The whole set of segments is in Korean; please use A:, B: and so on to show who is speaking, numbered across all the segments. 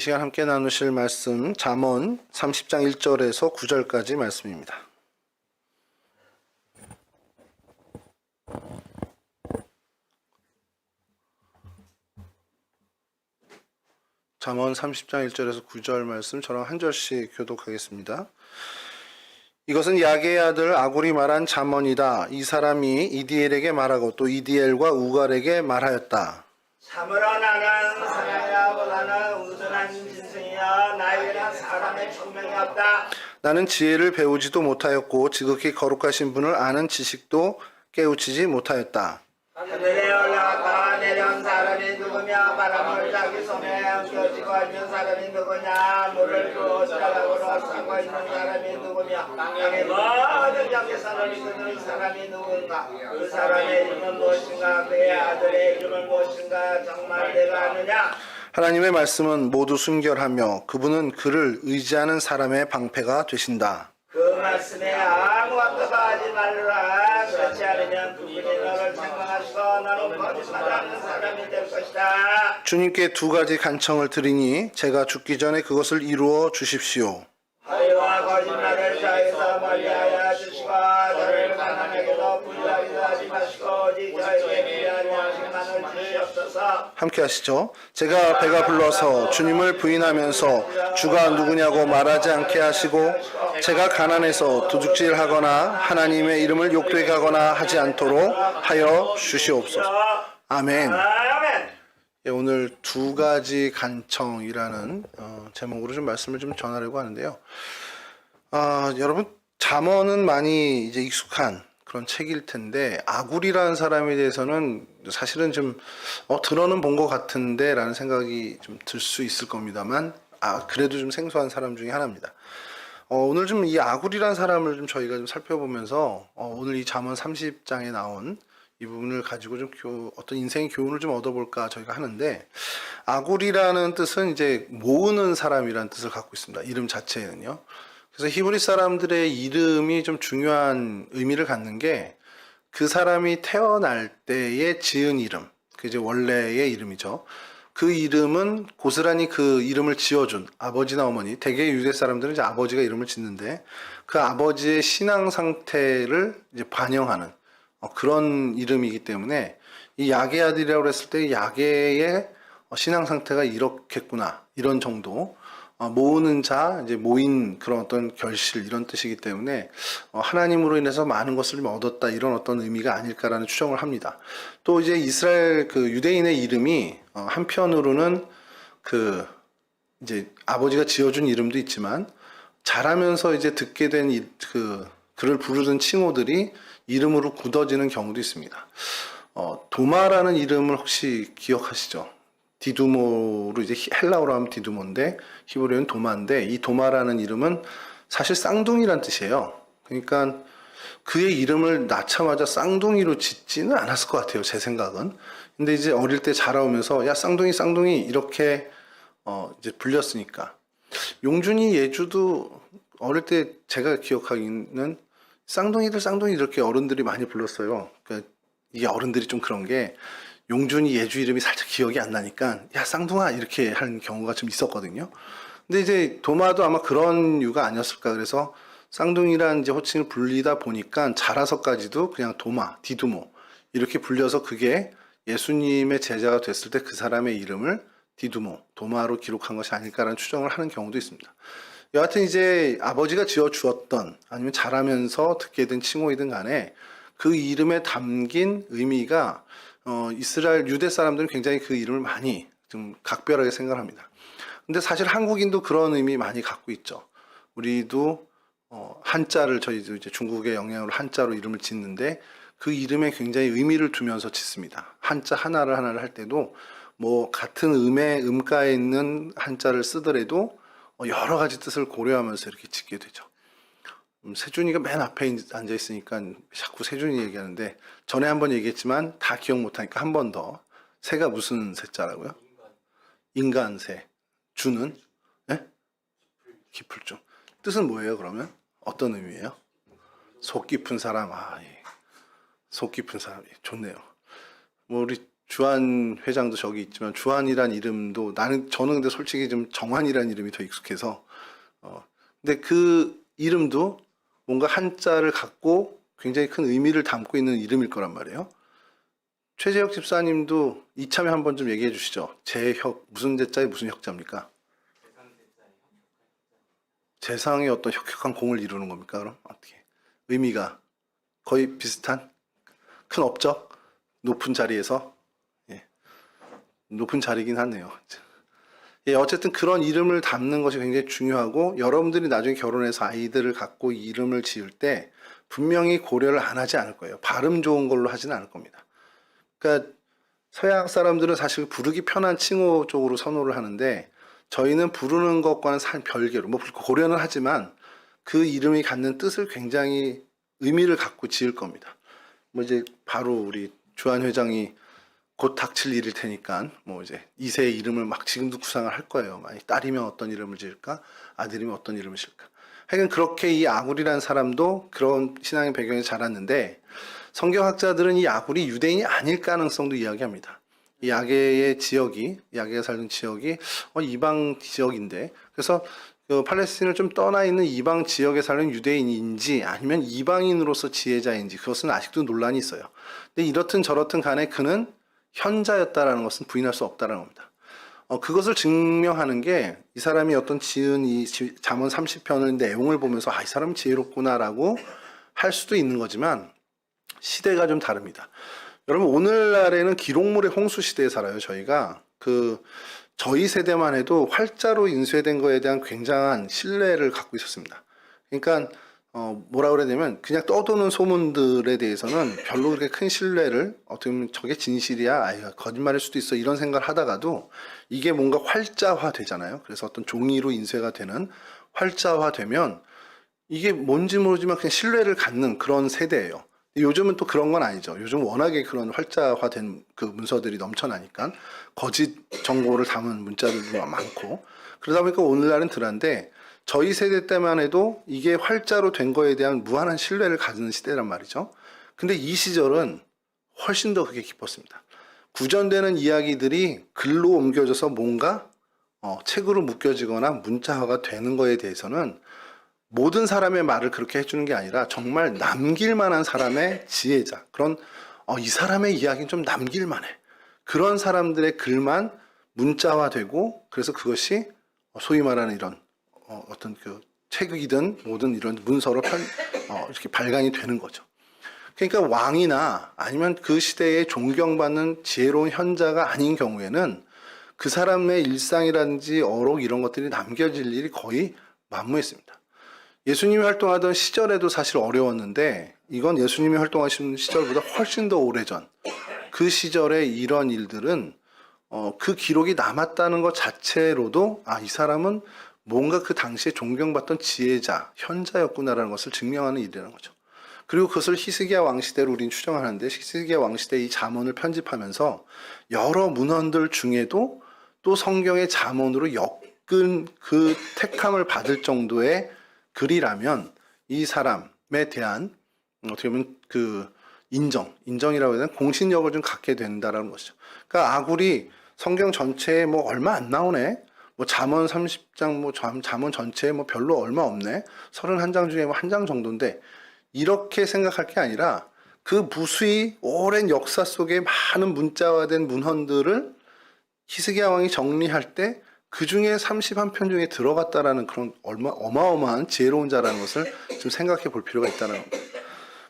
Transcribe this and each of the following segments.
A: 시간 함께 나누실 말씀 잠언 30장 1절에서 9절까지 말씀입니다. 잠언 30장 1절에서 9절 말씀 저랑 한 절씩 교독하겠습니다. 이것은 야게의 아들 아굴이 말한 잠언이다. 이 사람이 이디엘에게 말하고 또 이디엘과 우갈에게 말하였다.
B: 참으로 나는 사람보다는 우둔한 짐승이여 나에게는 사람의 총명이 없다.
A: 나는 지혜를 배우지도 못하였고 지극히 거룩하신 분을 아는 지식도 깨우치지 못하였다.
B: 하늘에 올라갔다 내려온 사람이 누구며 바람을 자기 손에 얹어지고 있는 사람이 누구냐. 물을 그 자락으로 싸고 있는 사람이 누구며 땅의 모든 양계산을 이끄는 사람이 누군가. 그 사람의 이름은 무엇인가. 그의 아들의 이름은 무엇인가. 정말 내가 아느냐.
A: 하나님의 말씀은 모두 순결하며 그분은 그를 의지하는 사람의 방패가 되신다.
B: 그 말씀에 아무것도 하지 말라. 그렇지 않으면 그분이 너를 책망하시고 너는 거짓말하는 사람이 될 것이다.
A: 주님께 두 가지 간청을 드리니 제가 죽기 전에 그것을 이루어 주십시오.
B: 허위와 거짓말을 저에서 멀리하여 주시고 저를 가난하게도 부유하게도 하지 마시고 오직 저에게 필요한 양식만을 주시옵소서.
A: 함께 하시죠. 제가 배가 불러서 주님을 부인하면서 주가 누구냐고 말하지 않게 하시고 제가 가난해서 도둑질하거나 하나님의 이름을 욕되게 하거나 하지 않도록 하여 주시옵소서. 아멘. 예, 오늘 두 가지 간청이라는 제목으로 좀 말씀을 좀 전하려고 하는데요. 여러분 잠언은 많이 이제 익숙한 그런 책일 텐데 아굴이라는 사람에 대해서는 사실은 좀 들어는 본 것 같은데 라는 생각이 좀 들 수 있을 겁니다만 그래도 좀 생소한 사람 중에 하나입니다. 오늘 좀 이 아굴이라는 사람을 좀 저희가 좀 살펴보면서 오늘 이 잠언 30장에 나온 이 부분을 가지고 좀 어떤 인생의 교훈을 좀 얻어볼까 저희가 하는데, 아굴이라는 뜻은 이제 모으는 사람이라는 뜻을 갖고 있습니다. 이름 자체는요. 그래서 히브리 사람들의 이름이 좀 중요한 의미를 갖는 게 그 사람이 태어날 때에 지은 이름, 그 이제 원래의 이름이죠. 그 이름은 고스란히 그 이름을 지어준 아버지나 어머니, 대개 유대 사람들은 이제 아버지가 이름을 짓는데 그 아버지의 신앙 상태를 이제 반영하는 그런 이름이기 때문에 이 야게 아들이라고 했을 때 야게의 신앙 상태가 이렇겠구나, 이런 정도, 모으는 자, 이제 모인 그런 어떤 결실, 이런 뜻이기 때문에 하나님으로 인해서 많은 것을 좀 얻었다, 이런 어떤 의미가 아닐까라는 추정을 합니다. 또 이제 이스라엘 그 유대인의 이름이 한편으로는 그 이제 아버지가 지어준 이름도 있지만 자라면서 이제 듣게 된 그를 부르던 칭호들이 이름으로 굳어지는 경우도 있습니다. 도마라는 이름을 혹시 기억하시죠? 디두모로 이제 헬라어로 하면 디두모인데 히브리어는 도마인데, 이 도마라는 이름은 사실 쌍둥이란 뜻이에요. 그러니까 그의 이름을 낳자마자 쌍둥이로 짓지는 않았을 것 같아요, 제 생각은. 근데 이제 어릴 때 자라오면서 야 쌍둥이 쌍둥이 이렇게 이제 불렸으니까. 용준이 예주도 어릴 때 제가 기억하기는 쌍둥이들 쌍둥이 이렇게 어른들이 많이 불렀어요. 그러니까 이게 어른들이 좀 그런 게 용준이 예주 이름이 살짝 기억이 안 나니까 야 쌍둥아 이렇게 하는 경우가 좀 있었거든요. 근데 이제 도마도 아마 그런 이유가 아니었을까. 그래서 쌍둥이란 이제 호칭을 불리다 보니까 자라서까지도 그냥 도마, 디두모 이렇게 불려서 그게 예수님의 제자가 됐을 때 그 사람의 이름을 디두모, 도마로 기록한 것이 아닐까라는 추정을 하는 경우도 있습니다. 여하튼 이제 아버지가 지어 주었던 아니면 자라면서 듣게 된 칭호이든 간에 그 이름에 담긴 의미가 이스라엘 유대 사람들은 굉장히 그 이름을 많이 좀 각별하게 생각합니다. 근데 사실 한국인도 그런 의미 많이 갖고 있죠. 우리도 한자를, 저희도 이제 중국의 영향으로 한자로 이름을 짓는데 그 이름에 굉장히 의미를 두면서 짓습니다. 한자 하나를 할 때도 뭐 같은 음가에 있는 한자를 쓰더라도 여러 가지 뜻을 고려하면서 이렇게 짓게 되죠. 세준이가 맨 앞에 앉아 있으니까 자꾸 세준이 얘기하는데, 전에 한번 얘기했지만 다 기억 못하니까 한 번 더. 새가 무슨 새자라고요? 인간새. 주는? 네? 깊을중. 뜻은 뭐예요 그러면? 어떤 의미예요? 속 깊은 사람. 예. 속 깊은 사람. 좋네요. 뭐 우리 주한 회장도 저기 있지만 주한이란 이름도 저는 근데 솔직히 좀 정환이란 이름이 더 익숙해서 근데 그 이름도 뭔가 한자를 갖고 굉장히 큰 의미를 담고 있는 이름일 거란 말이에요. 최재혁 집사님도 이참에 한번 좀 얘기해 주시죠. 재혁 무슨 제자에 무슨 혁자입니까? 재상의 어떤 혁혁한 공을 이루는 겁니까? 그럼 어떻게 의미가 거의 비슷한 큰 업적 높은 자리에서 높은 자리긴 하네요. 어쨌든 그런 이름을 담는 것이 굉장히 중요하고 여러분들이 나중에 결혼해서 아이들을 갖고 이름을 지을 때 분명히 고려를 안 하지 않을 거예요. 발음 좋은 걸로 하지는 않을 겁니다. 그러니까 서양 사람들은 사실 부르기 편한 칭호 쪽으로 선호를 하는데 저희는 부르는 것과는 별개로 뭐 고려는 하지만 그 이름이 갖는 뜻을 굉장히 의미를 갖고 지을 겁니다. 뭐 이제 바로 우리 주한 회장이 곧 닥칠 일일 테니까 뭐 이제 2세의 이름을 막 지금도 구상을 할 거예요. 만약 딸이면 어떤 이름을 지을까, 아들이면 어떤 이름을 지을까. 하여간 그렇게 이 아굴이라는 사람도 그런 신앙의 배경에 자랐는데 성경학자들은 이 아굴이 유대인이 아닐 가능성도 이야기합니다. 이 야게가 살던 지역이 이방 지역인데 그래서 그 팔레스틴을 좀 떠나 있는 이방 지역에 사는 유대인인지 아니면 이방인으로서 지혜자인지 그것은 아직도 논란이 있어요. 근데 이렇든 저렇든 간에 그는 현자였다라는 것은 부인할 수 없다라는 겁니다. 그것을 증명하는 게 이 사람이 어떤 지은 이 잠언 30편의 내용을 보면서 이 사람은 지혜롭구나라고 할 수도 있는 거지만 시대가 좀 다릅니다. 여러분 오늘날에는 기록물의 홍수 시대에 살아요. 저희가 저희 세대만 해도 활자로 인쇄된 거에 대한 굉장한 신뢰를 갖고 있었습니다. 그러니까 뭐라 그래야 되면 그냥 떠도는 소문들에 대해서는 별로 그렇게 큰 신뢰를 어떻게 보면 저게 진실이야 거짓말일 수도 있어 이런 생각을 하다가도 이게 뭔가 활자화 되잖아요. 그래서 어떤 종이로 인쇄가 되는 활자화 되면 이게 뭔지 모르지만 그냥 신뢰를 갖는 그런 세대예요. 요즘은 또 그런 건 아니죠. 요즘 워낙에 그런 활자화된 그 문서들이 넘쳐나니까 거짓 정보를 담은 문자들도 많고 그러다 보니까 오늘날은 덜한데 저희 세대 때만 해도 이게 활자로 된 거에 대한 무한한 신뢰를 가지는 시대란 말이죠. 근데 이 시절은 훨씬 더 그게 깊었습니다. 구전되는 이야기들이 글로 옮겨져서 뭔가 책으로 묶여지거나 문자화가 되는 거에 대해서는 모든 사람의 말을 그렇게 해주는 게 아니라 정말 남길 만한 사람의 지혜자 그런 이 사람의 이야기는 좀 남길 만해 그런 사람들의 글만 문자화되고 그래서 그것이 소위 말하는 이런 어떤 그 책이든 뭐든 이런 문서로 이렇게 발간이 되는 거죠. 그러니까 왕이나 아니면 그 시대에 존경받는 지혜로운 현자가 아닌 경우에는 그 사람의 일상이라든지 어록 이런 것들이 남겨질 일이 거의 만무했습니다. 예수님이 활동하던 시절에도 사실 어려웠는데 이건 예수님이 활동하신 시절보다 훨씬 더 오래전 그 시절에 이런 일들은 그 기록이 남았다는 것 자체로도 이 사람은 뭔가 그 당시에 존경받던 지혜자, 현자였구나라는 것을 증명하는 일이라는 거죠. 그리고 그것을 히스기야 왕 시대로 우리는 추정하는데 히스기야 왕 시대 이 잠언을 편집하면서 여러 문헌들 중에도 또 성경의 잠언으로 엮은 그 택함을 받을 정도의 글이라면 이 사람에 대한 어떻게 보면 그 인정이라고 해야 되나 공신력을 좀 갖게 된다라는 것이죠. 그러니까 아굴이 성경 전체에 뭐 얼마 안 나오네. 뭐 잠언 30장 뭐 잠언 전체에 뭐 별로 얼마 없네. 31장 중에 뭐 한 장 정도인데 이렇게 생각할 게 아니라 그 무수히 오랜 역사 속에 많은 문자화된 문헌들을 히스기야 왕이 정리할 때 그 중에 31편 중에 들어갔다라는 그런 어마어마한 지혜로운 자라는 것을 좀 생각해 볼 필요가 있다는 겁니다.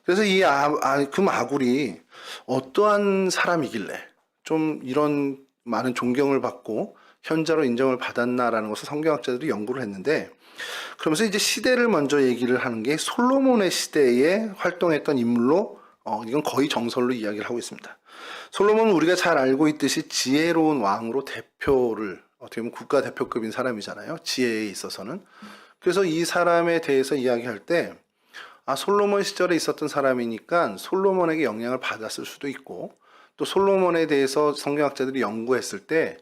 A: 그래서 이 아굴이 어떠한 사람이길래 좀 이런 많은 존경을 받고 현자로 인정을 받았나라는 것을 성경학자들이 연구를 했는데 그러면서 이제 시대를 먼저 얘기를 하는 게 솔로몬의 시대에 활동했던 인물로 이건 거의 정설로 이야기를 하고 있습니다. 솔로몬은 우리가 잘 알고 있듯이 지혜로운 왕으로 대표를 어떻게 보면 국가대표급인 사람이잖아요. 지혜에 있어서는. 그래서 이 사람에 대해서 이야기할 때 솔로몬 시절에 있었던 사람이니까 솔로몬에게 영향을 받았을 수도 있고 또 솔로몬에 대해서 성경학자들이 연구했을 때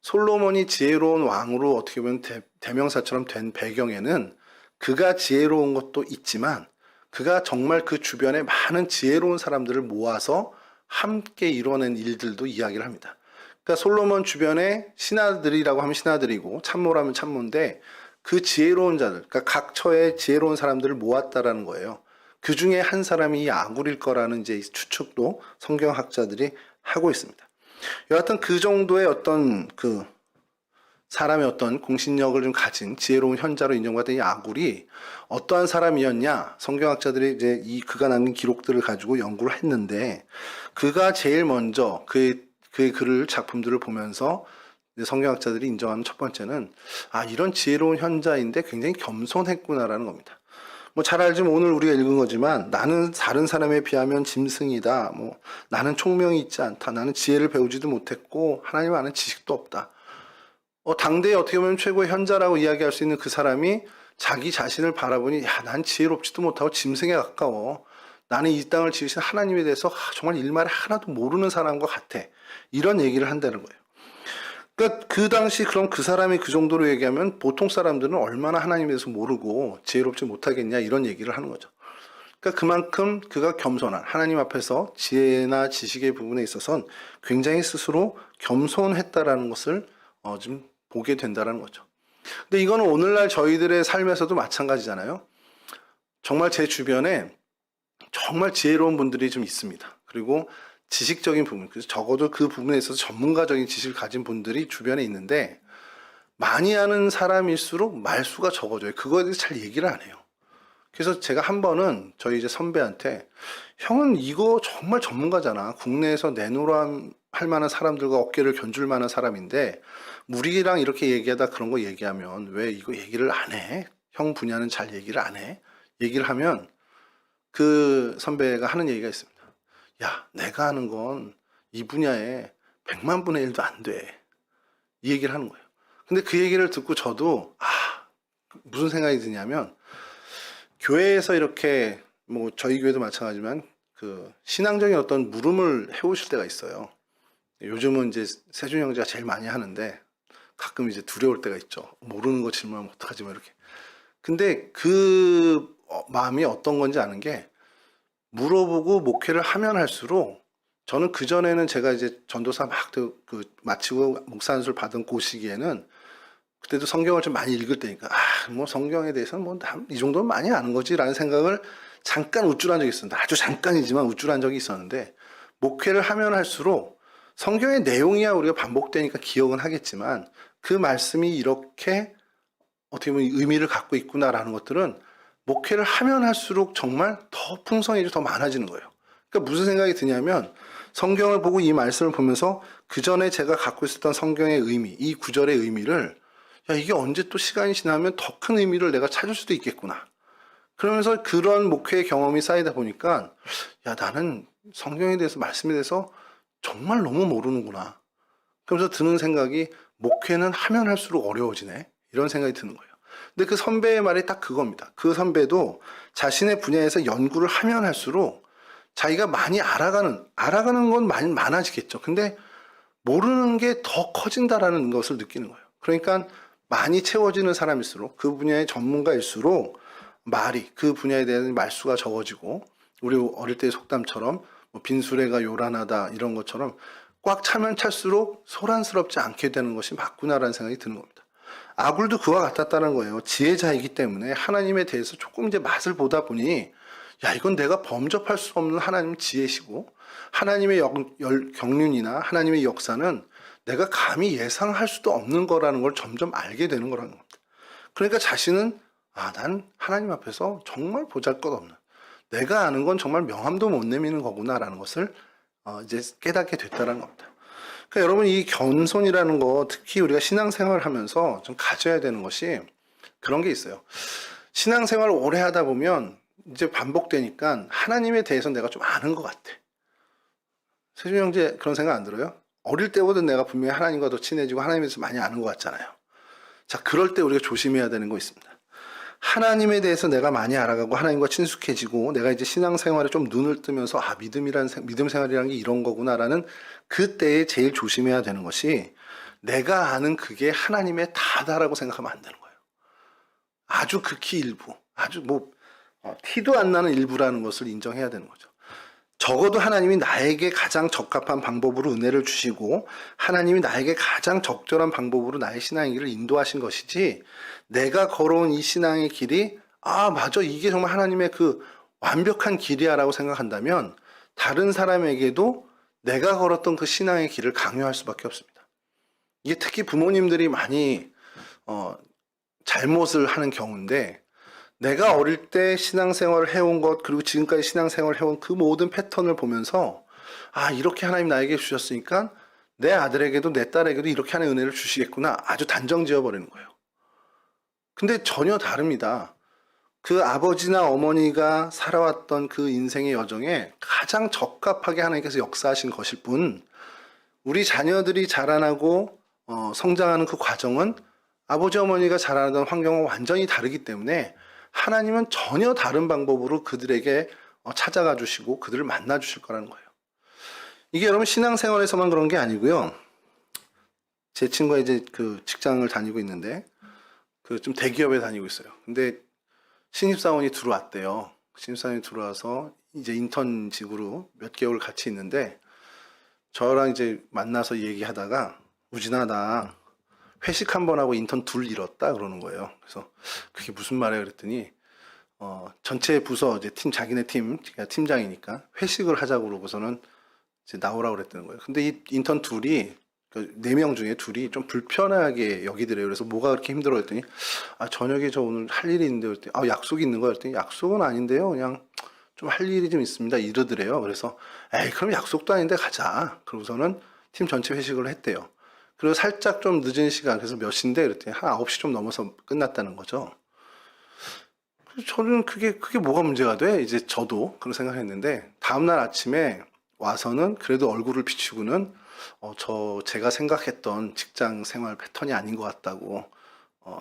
A: 솔로몬이 지혜로운 왕으로 어떻게 보면 대명사처럼 된 배경에는 그가 지혜로운 것도 있지만 그가 정말 그 주변에 많은 지혜로운 사람들을 모아서 함께 이뤄낸 일들도 이야기를 합니다. 그러니까 솔로몬 주변에 신하들이라고 하면 신하들이고 참모라면 참모인데 그 지혜로운 자들, 그러니까 각 처에 지혜로운 사람들을 모았다라는 거예요. 그 중에 한 사람이 이 아굴일 거라는 이제 추측도 성경학자들이 하고 있습니다. 여하튼 그 정도의 어떤 그 사람의 어떤 공신력을 좀 가진 지혜로운 현자로 인정받은 이 아굴이 어떠한 사람이었냐? 성경학자들이 이제 그가 남긴 기록들을 가지고 연구를 했는데 그가 제일 먼저 그의 글을 작품들을 보면서 성경학자들이 인정하는 첫 번째는 이런 지혜로운 현자인데 굉장히 겸손했구나라는 겁니다. 뭐 잘 알지만 오늘 우리가 읽은 거지만 나는 다른 사람에 비하면 짐승이다. 뭐 나는 총명이 있지 않다. 나는 지혜를 배우지도 못했고 하나님 아는 지식도 없다. 당대에 어떻게 보면 최고의 현자라고 이야기할 수 있는 그 사람이 자기 자신을 바라보니 난 지혜롭지도 못하고 짐승에 가까워. 나는 이 땅을 지으신 하나님에 대해서 정말 일말에 하나도 모르는 사람과 같아. 이런 얘기를 한다는 거예요. 그러니까 그 당시 그럼 그 사람이 그 정도로 얘기하면 보통 사람들은 얼마나 하나님에 대해서 모르고 지혜롭지 못하겠냐 이런 얘기를 하는 거죠. 그러니까 그만큼 그가 겸손한 하나님 앞에서 지혜나 지식의 부분에 있어서는 굉장히 스스로 겸손했다라는 것을 좀 보게 된다는 거죠. 근데 이거는 오늘날 저희들의 삶에서도 마찬가지잖아요. 정말 제 주변에 정말 지혜로운 분들이 좀 있습니다. 그리고 지식적인 부분, 그래서 적어도 그 부분에 있어서 전문가적인 지식을 가진 분들이 주변에 있는데 많이 아는 사람일수록 말수가 적어져요. 그거에 대해서 잘 얘기를 안 해요. 그래서 제가 한 번은 저희 이제 선배한테 형은 이거 정말 전문가잖아. 국내에서 내노라 할 만한 사람들과 어깨를 견줄 만한 사람인데 우리랑 이렇게 얘기하다 그런 거 얘기하면 왜 이거 얘기를 안 해? 형 분야는 잘 얘기를 안 해? 얘기를 하면 그 선배가 하는 얘기가 있습니다. 야, 내가 하는 건 이 분야에 100만 분의 1도 안 돼. 이 얘기를 하는 거예요. 근데 그 얘기를 듣고 저도 무슨 생각이 드냐면 교회에서 이렇게 뭐 저희 교회도 마찬가지지만 그 신앙적인 어떤 물음을 해오실 때가 있어요. 요즘은 이제 세준 형제가 제일 많이 하는데 가끔 이제 두려울 때가 있죠. 모르는 거 질문하면 어떡하지 뭐 이렇게. 근데 그 마음이 어떤 건지 아는 게 물어보고 목회를 하면 할수록 저는 그전에는 제가 이제 전도사 막 마치고 목사 안수를 받은 그 시기에는 그때도 성경을 좀 많이 읽을 때니까 뭐 성경에 대해서는 뭐 이 정도는 많이 아는 거지라는 생각을 잠깐 우쭐한 적이 있었는데 아주 잠깐이지만 우쭐한 적이 있었는데 목회를 하면 할수록 성경의 내용이야 우리가 반복되니까 기억은 하겠지만 그 말씀이 이렇게 어떻게 보면 의미를 갖고 있구나라는 것들은 목회를 하면 할수록 정말 더 풍성해지고 더 많아지는 거예요. 그러니까 무슨 생각이 드냐면 성경을 보고 이 말씀을 보면서 그 전에 제가 갖고 있었던 성경의 의미, 이 구절의 의미를 이게 언제 또 시간이 지나면 더 큰 의미를 내가 찾을 수도 있겠구나. 그러면서 그런 목회의 경험이 쌓이다 보니까 나는 성경에 대해서 말씀에 대해서 정말 너무 모르는구나. 그러면서 드는 생각이 목회는 하면 할수록 어려워지네. 이런 생각이 드는 거예요. 근데 그 선배의 말이 딱 그겁니다. 그 선배도 자신의 분야에서 연구를 하면 할수록 자기가 많이 알아가는 건 많아지겠죠. 근데 모르는 게 더 커진다라는 것을 느끼는 거예요. 그러니까 많이 채워지는 사람일수록 그 분야의 전문가일수록 그 분야에 대한 말수가 적어지고 우리 어릴 때의 속담처럼 뭐 빈수레가 요란하다 이런 것처럼 꽉 차면 찰수록 소란스럽지 않게 되는 것이 맞구나라는 생각이 드는 겁니다. 아굴도 그와 같았다는 거예요. 지혜자이기 때문에 하나님에 대해서 조금 이제 맛을 보다 보니 이건 내가 범접할 수 없는 하나님 지혜시고 하나님의 경륜이나 하나님의 역사는 내가 감히 예상할 수도 없는 거라는 걸 점점 알게 되는 거라는 겁니다. 그러니까 자신은 난 하나님 앞에서 정말 보잘것없는 내가 아는 건 정말 명함도 못 내미는 거구나라는 것을 이제 깨닫게 됐다는 겁니다. 그러니까 여러분 이 겸손이라는 거 특히 우리가 신앙생활을 하면서 좀 가져야 되는 것이 그런 게 있어요. 신앙생활을 오래 하다 보면 이제 반복되니까 하나님에 대해서 내가 좀 아는 것 같아. 세준 형제 그런 생각 안 들어요? 어릴 때보다 내가 분명히 하나님과 더 친해지고 하나님에 대해서 많이 아는 것 같잖아요. 자, 그럴 때 우리가 조심해야 되는 거 있습니다. 하나님에 대해서 내가 많이 알아가고 하나님과 친숙해지고 내가 이제 신앙생활에 좀 눈을 뜨면서 믿음 생활이라는 게 이런 거구나라는 그때에 제일 조심해야 되는 것이 내가 아는 그게 하나님의 다다라고 생각하면 안 되는 거예요. 아주 극히 일부, 아주 티도 안 나는 일부라는 것을 인정해야 되는 거죠. 적어도 하나님이 나에게 가장 적합한 방법으로 은혜를 주시고 하나님이 나에게 가장 적절한 방법으로 나의 신앙의 길을 인도하신 것이지, 내가 걸어온 이 신앙의 길이 맞아, 이게 정말 하나님의 그 완벽한 길이야라고 생각한다면 다른 사람에게도 내가 걸었던 그 신앙의 길을 강요할 수밖에 없습니다. 이게 특히 부모님들이 많이 잘못을 하는 경우인데, 내가 어릴 때 신앙생활을 해온 것, 그리고 지금까지 신앙생활을 해온 그 모든 패턴을 보면서 이렇게 하나님 나에게 주셨으니까 내 아들에게도 내 딸에게도 이렇게 하는 은혜를 주시겠구나, 아주 단정 지어버리는 거예요. 근데 전혀 다릅니다. 그 아버지나 어머니가 살아왔던 그 인생의 여정에 가장 적합하게 하나님께서 역사하신 것일 뿐, 우리 자녀들이 자라나고 성장하는 그 과정은 아버지 어머니가 자라나던 환경과 완전히 다르기 때문에 하나님은 전혀 다른 방법으로 그들에게 찾아가 주시고 그들을 만나 주실 거라는 거예요. 이게 여러분 신앙생활에서만 그런 게 아니고요. 제 친구가 이제 그 직장을 다니고 있는데 그 좀 대기업에 다니고 있어요. 근데 신입사원이 들어왔대요. 신입사원이 들어와서 이제 인턴직으로 몇 개월 같이 있는데 저랑 이제 만나서 얘기하다가, 우진아, 나 회식 한 번 하고 인턴 둘 잃었다 그러는 거예요. 그래서 그게 무슨 말이야 그랬더니 전체 부서 이제 자기네 팀, 제가 팀장이니까 회식을 하자고 그러고서는 이제 나오라고 그랬다는 거예요. 근데 이 인턴 둘이, 그 4명 중에 둘이 좀 불편하게 여기더래요. 그래서 뭐가 그렇게 힘들어 했더니 저녁에 저 오늘 할 일이 있는데 그랬더니 약속이 있는 거야 그랬더니 약속은 아닌데요, 그냥 좀 할 일이 좀 있습니다 이러더래요. 그래서 그럼 약속도 아닌데 가자. 그러고서는 팀 전체 회식을 했대요. 그리고 살짝 좀 늦은 시간, 그래서 몇 시인데 그랬더니 한 9시 좀 넘어서 끝났다는 거죠. 저는 그게 뭐가 문제가 돼? 이제 저도 그런 생각했는데, 다음날 아침에 와서는 그래도 얼굴을 비추고는 제가 생각했던 직장 생활 패턴이 아닌 것 같다고,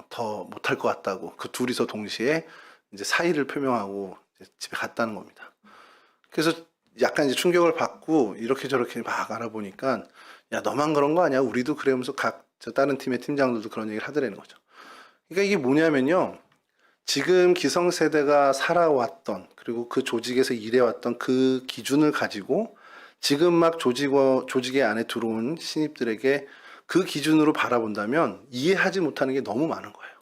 A: 더 못할 것 같다고, 그 둘이서 동시에 이제 사의를 표명하고 이제 집에 갔다는 겁니다. 그래서 약간 이제 충격을 받고 이렇게 저렇게 막 알아보니까, 야, 너만 그런 거 아니야? 우리도 그래 하면서 다른 팀의 팀장들도 그런 얘기를 하더라는 거죠. 그러니까 이게 뭐냐면요, 지금 기성세대가 살아왔던, 그리고 그 조직에서 일해왔던 그 기준을 가지고 지금 막 조직의 안에 들어온 신입들에게 그 기준으로 바라본다면 이해하지 못하는 게 너무 많은 거예요.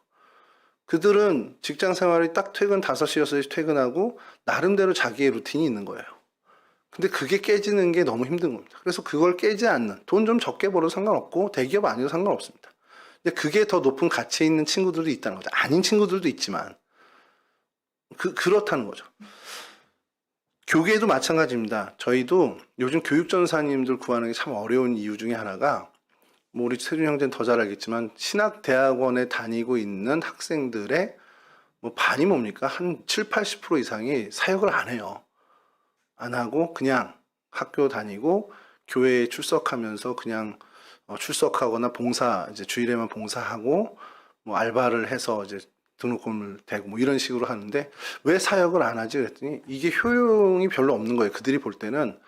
A: 그들은 직장 생활이 딱 퇴근 5시, 6시 퇴근하고 나름대로 자기의 루틴이 있는 거예요. 근데 그게 깨지는 게 너무 힘든 겁니다. 그래서 그걸 깨지 않는, 돈 좀 적게 벌어도 상관없고 대기업 아니어도 상관없습니다. 근데 그게 더 높은 가치에 있는 친구들도 있다는 거죠. 아닌 친구들도 있지만 그렇다는 거죠. 교계도 마찬가지입니다. 저희도 요즘 교육전사님들 구하는 게 참 어려운 이유 중에 하나가, 뭐 우리 세준 형제는 더 잘 알겠지만 신학대학원에 다니고 있는 학생들의 뭐 반이 뭡니까? 한 7, 80% 이상이 사역을 안 해요. 안 하고 그냥 학교 다니고 교회에 출석하면서 그냥 출석하거나 이제 주일에만 봉사하고 뭐 알바를 해서 이제 등록금을 대고 뭐 이런 식으로 하는데, 왜 사역을 안 하지 그랬더니 이게 효용이 별로 없는 거예요. 그들이 볼 때는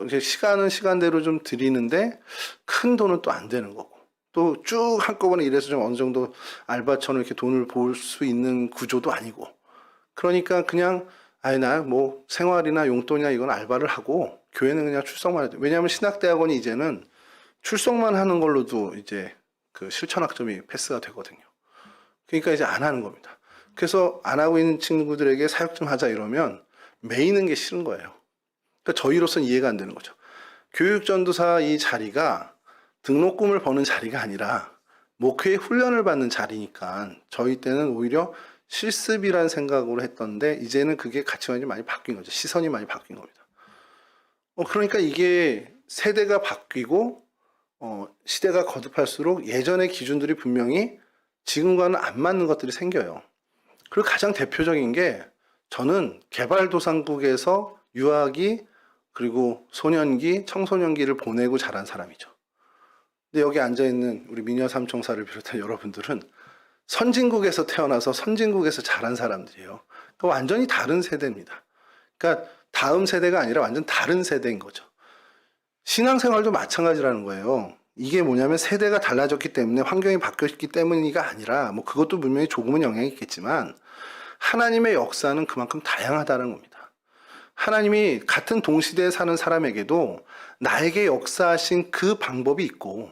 A: 이제 시간은 시간대로 좀 드리는데 큰 돈은 또 안 되는 거고, 또 쭉 한꺼번에 일해서 좀 어느 정도 알바처럼 이렇게 돈을 벌 수 있는 구조도 아니고, 그러니까 그냥 나 뭐 생활이나 용돈이나 이건 알바를 하고 교회는 그냥 출석만 해도, 왜냐하면 신학대학원이 이제는 출석만 하는 걸로도 이제 그 실천학점이 패스가 되거든요. 그러니까 이제 안 하는 겁니다. 그래서 안 하고 있는 친구들에게 사역 좀 하자 이러면 매이는 게 싫은 거예요. 그러니까 저희로서는 이해가 안 되는 거죠. 교육전도사 이 자리가 등록금을 버는 자리가 아니라 목회 훈련을 받는 자리니까 저희 때는 오히려 실습이라는 생각으로 했던데, 이제는 그게 가치관이 많이 바뀐 거죠. 시선이 많이 바뀐 겁니다. 그러니까 이게 세대가 바뀌고 시대가 거듭할수록 예전의 기준들이 분명히 지금과는 안 맞는 것들이 생겨요. 그리고 가장 대표적인 게, 저는 개발도상국에서 유아기, 그리고 소년기, 청소년기를 보내고 자란 사람이죠. 근데 여기 앉아있는 우리 미녀 삼총사를 비롯한 여러분들은 선진국에서 태어나서 선진국에서 자란 사람들이에요. 그러니까 완전히 다른 세대입니다. 그러니까 다음 세대가 아니라 완전 다른 세대인 거죠. 신앙생활도 마찬가지라는 거예요. 이게 뭐냐면 세대가 달라졌기 때문에, 환경이 바뀌었기 때문이가 아니라, 뭐 그것도 분명히 조금은 영향이 있겠지만 하나님의 역사는 그만큼 다양하다는 겁니다. 하나님이 같은 동시대에 사는 사람에게도 나에게 역사하신 그 방법이 있고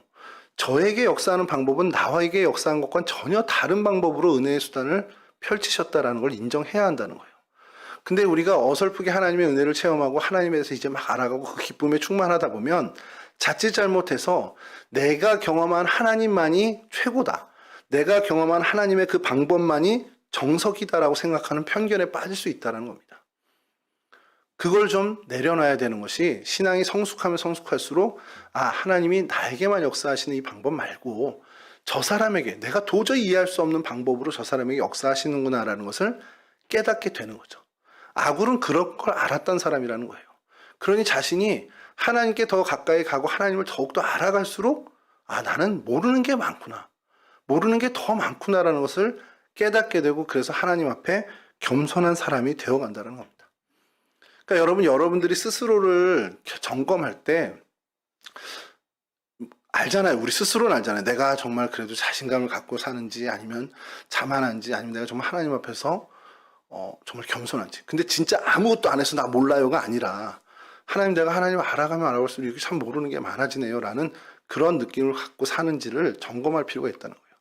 A: 저에게 역사하는 방법은 나에게 역사한 것과는 전혀 다른 방법으로 은혜의 수단을 펼치셨다라는 걸 인정해야 한다는 거예요. 근데 우리가 어설프게 하나님의 은혜를 체험하고 하나님에 대해서 이제 막 알아가고 그 기쁨에 충만하다 보면 자칫 잘못해서 내가 경험한 하나님만이 최고다. 내가 경험한 하나님의 그 방법만이 정석이다라고 생각하는 편견에 빠질 수 있다는 겁니다. 그걸 좀 내려놔야 되는 것이 신앙이 성숙하면 성숙할수록 하나님이 나에게만 역사하시는 이 방법 말고 저 사람에게 내가 도저히 이해할 수 없는 방법으로 저 사람에게 역사하시는구나라는 것을 깨닫게 되는 거죠. 아굴은 그런 걸 알았던 사람이라는 거예요. 그러니 자신이 하나님께 더 가까이 가고 하나님을 더욱더 알아갈수록 나는 모르는 게 많구나. 모르는 게 더 많구나라는 것을 깨닫게 되고 그래서 하나님 앞에 겸손한 사람이 되어간다는 겁니다. 그러니까 여러분들이 스스로를 점검할 때 알잖아요. 우리 스스로는 알잖아요. 내가 정말 그래도 자신감을 갖고 사는지 아니면 자만한지 아니면 내가 정말 하나님 앞에서 정말 겸손한지. 근데 진짜 아무것도 안 해서 나 몰라요가 아니라 내가 하나님을 알아가면 알아갈수록 이렇게 참 모르는 게 많아지네요 라는 그런 느낌을 갖고 사는지를 점검할 필요가 있다는 거예요.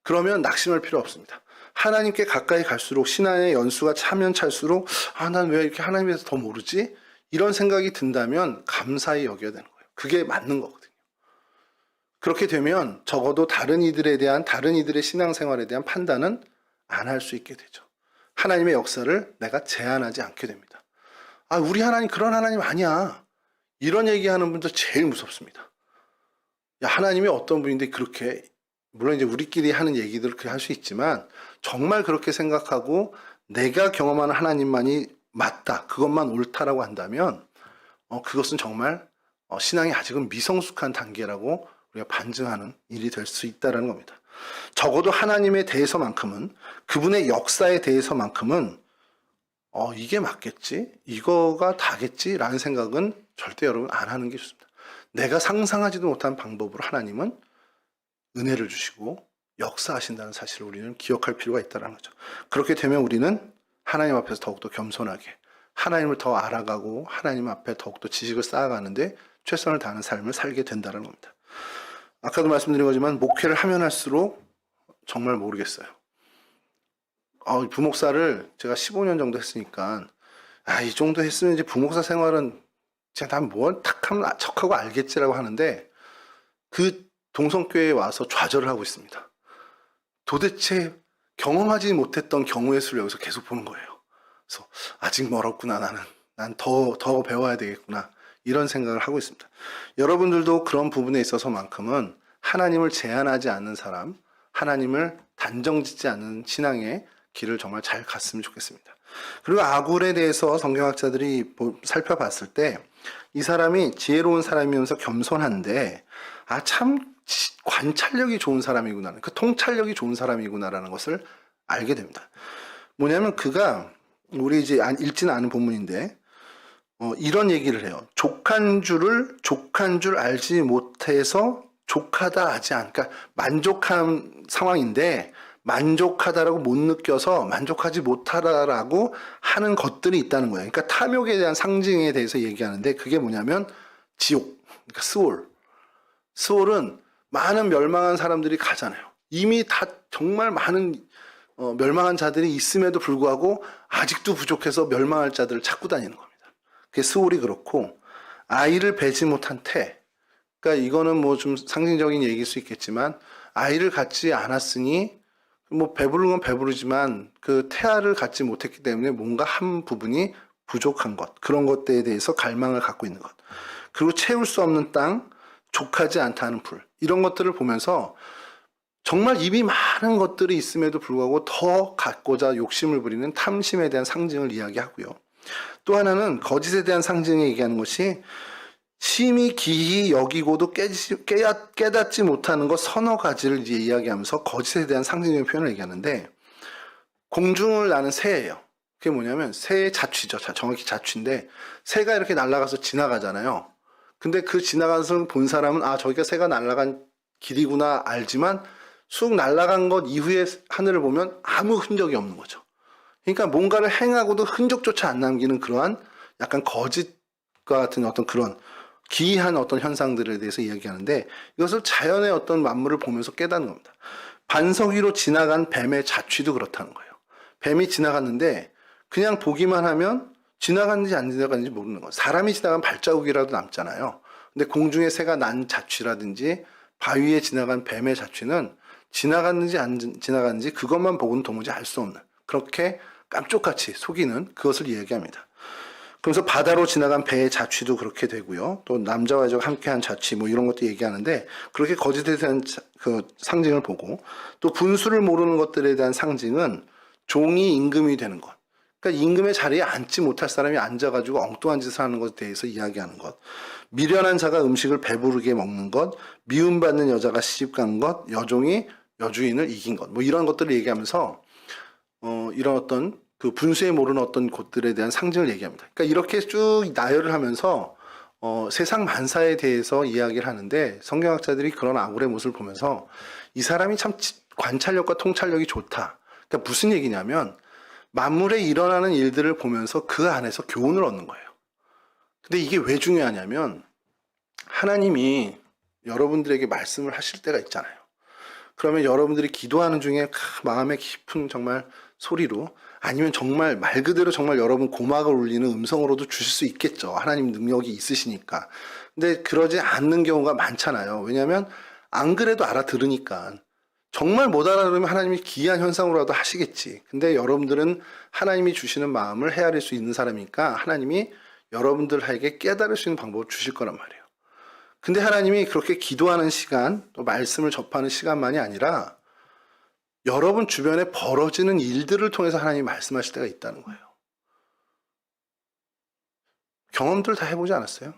A: 그러면 낙심할 필요 없습니다. 하나님께 가까이 갈수록 신앙의 연수가 차면 찰수록 난 왜 이렇게 하나님에 대해서 더 모르지? 이런 생각이 든다면 감사히 여겨야 되는 거예요. 그게 맞는 거거든요. 그렇게 되면 적어도 다른 이들의 신앙생활에 대한 판단은 안 할 수 있게 되죠. 하나님의 역사를 내가 제한하지 않게 됩니다. 우리 하나님 그런 하나님 아니야. 이런 얘기하는 분들 제일 무섭습니다. 하나님이 어떤 분인데 그렇게, 물론 이제 우리끼리 하는 얘기들을 그렇게 할 수 있지만 정말 그렇게 생각하고 내가 경험하는 하나님만이 맞다, 그것만 옳다라고 한다면 그것은 정말 신앙이 아직은 미성숙한 단계라고 우리가 반증하는 일이 될 수 있다는 겁니다. 적어도 하나님에 대해서만큼은, 그분의 역사에 대해서만큼은 이게 맞겠지? 이거가 다겠지? 라는 생각은 절대 여러분 안 하는 게 좋습니다. 내가 상상하지도 못한 방법으로 하나님은 은혜를 주시고 역사하신다는 사실을 우리는 기억할 필요가 있다는 거죠. 그렇게 되면 우리는 하나님 앞에서 더욱더 겸손하게 하나님을 더 알아가고 하나님 앞에 더욱더 지식을 쌓아가는데 최선을 다하는 삶을 살게 된다는 겁니다. 아까도 말씀드린 거지만 목회를 하면 할수록 정말 모르겠어요. 부목사를 제가 15년 정도 했으니까 이 정도 했으면 이제 부목사 생활은 제가 뭘 탁하면 척하고 알겠지라고 하는데 그 동성교회에 와서 좌절을 하고 있습니다. 도대체 경험하지 못했던 경우의 수를 여기서 계속 보는 거예요. 그래서 아직 멀었구나, 난 더 배워야 되겠구나, 이런 생각을 하고 있습니다. 여러분들도 그런 부분에 있어서만큼은 하나님을 제한하지 않는 사람, 하나님을 단정짓지 않는 신앙의 길을 정말 잘 갔으면 좋겠습니다. 그리고 아굴에 대해서 성경학자들이 살펴봤을 때 이 사람이 지혜로운 사람이면서 겸손한데 참 관찰력이 좋은 사람이구나, 그 통찰력이 좋은 사람이구나라는 것을 알게 됩니다. 뭐냐면 그가, 우리 이제 읽지는 않은 본문인데 이런 얘기를 해요. 족한 줄 알지 못해서 족하다 하지 않, 그러니까 만족한 상황인데 만족하다라고 못 느껴서 만족하지 못하다라고 하는 것들이 있다는 거예요. 그러니까 탐욕에 대한 상징에 대해서 얘기하는데 그게 뭐냐면 지옥, 그러니까 스올은 많은 멸망한 사람들이 가잖아요. 이미 다 정말 많은 멸망한 자들이 있음에도 불구하고 아직도 부족해서 멸망할 자들을 찾고 다니는 겁니다. 그게 스올이 그렇고, 아이를 뵈지 못한 태, 그러니까 이거는 뭐 좀 상징적인 얘기일 수 있겠지만 아이를 갖지 않았으니 뭐 배부른 건 배부르지만 그 태아를 갖지 못했기 때문에 뭔가 한 부분이 부족한 것, 그런 것들에 대해서 갈망을 갖고 있는 것, 그리고 채울 수 없는 땅, 족하지 않다는 풀, 이런 것들을 보면서 정말 이미 많은 것들이 있음에도 불구하고 더 갖고자 욕심을 부리는 탐심에 대한 상징을 이야기하고요. 또 하나는 거짓에 대한 상징을 얘기하는 것이 심히 기히 여기고도 깨닫지 못하는 것 서너 가지를 이제 이야기하면서 거짓에 대한 상징적인 표현을 얘기하는데, 공중을 나는 새예요. 그게 뭐냐면 새의 자취죠. 정확히 자취인데 새가 이렇게 날아가서 지나가잖아요. 근데 그 지나가서 본 사람은 저기가 새가 날아간 길이구나 알지만 쑥 날아간 것 이후에 하늘을 보면 아무 흔적이 없는 거죠. 그러니까 뭔가를 행하고도 흔적조차 안 남기는 그러한 약간 거짓과 같은 어떤 그런 기이한 어떤 현상들에 대해서 이야기하는데 이것을 자연의 어떤 만물을 보면서 깨닫는 겁니다. 반석 위로 지나간 뱀의 자취도 그렇다는 거예요. 뱀이 지나갔는데 그냥 보기만 하면 지나갔는지 안 지나갔는지 모르는 거예요. 사람이 지나간 발자국이라도 남잖아요. 근데 공중에 새가 난 자취라든지 바위에 지나간 뱀의 자취는 지나갔는지 안 지나갔는지 그것만 보고는 도무지 알 수 없는, 그렇게 깜쪽같이 속이는 그것을 이야기합니다. 그래서 바다로 지나간 배의 자취도 그렇게 되고요. 또 남자와 여자가 함께한 자취 뭐 이런 것도 얘기하는데 그렇게 거짓에 대한 그 상징을 보고, 또 분수를 모르는 것들에 대한 상징은 종이 임금이 되는 것. 그러니까 임금의 자리에 앉지 못할 사람이 앉아가지고 엉뚱한 짓을 하는 것에 대해서 이야기하는 것. 미련한 자가 음식을 배부르게 먹는 것, 미움받는 여자가 시집간 것, 여종이 여주인을 이긴 것. 뭐 이런 것들을 얘기하면서 이런 어떤 그 분수에 모르는 어떤 곳들에 대한 상징을 얘기합니다. 그러니까 이렇게 쭉 나열을 하면서 세상 만사에 대해서 이야기를 하는데, 성경학자들이 그런 아굴의 모습을 보면서 이 사람이 참 관찰력과 통찰력이 좋다. 그러니까 무슨 얘기냐면 만물에 일어나는 일들을 보면서 그 안에서 교훈을 얻는 거예요. 근데 이게 왜 중요하냐면 하나님이 여러분들에게 말씀을 하실 때가 있잖아요. 그러면 여러분들이 기도하는 중에 마음의 깊은 정말 소리로, 아니면 정말 말 그대로 정말 여러분 고막을 울리는 음성으로도 주실 수 있겠죠. 하나님 능력이 있으시니까. 근데 그러지 않는 경우가 많잖아요. 왜냐하면 안 그래도 알아들으니까. 정말 못 알아들으면 하나님이 기이한 현상으로라도 하시겠지. 근데 여러분들은 하나님이 주시는 마음을 헤아릴 수 있는 사람이니까 하나님이 여러분들에게 깨달을 수 있는 방법을 주실 거란 말이에요. 근데 하나님이 그렇게 기도하는 시간, 또 말씀을 접하는 시간만이 아니라 여러분 주변에 벌어지는 일들을 통해서 하나님이 말씀하실 때가 있다는 거예요. 경험들 다 해보지 않았어요?